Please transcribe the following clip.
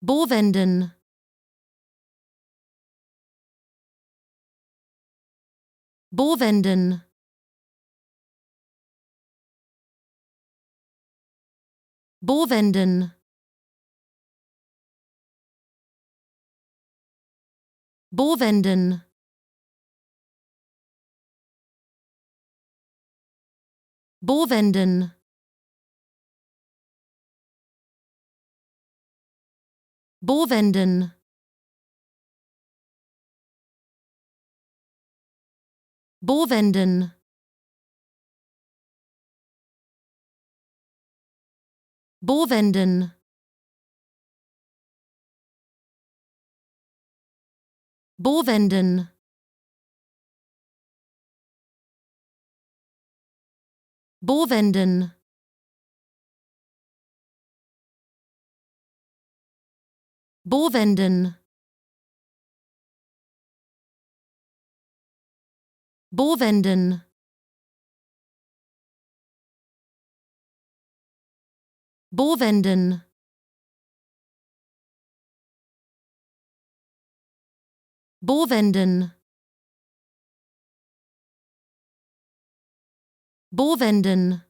Bovenden, Bovenden, Bovenden, Bovenden, Bovenden, Bovenden, Bovenden, Bovenden, Bovenden, Bovenden, Bovenden, Bovenden, Bovenden, Bovenden, Bovenden,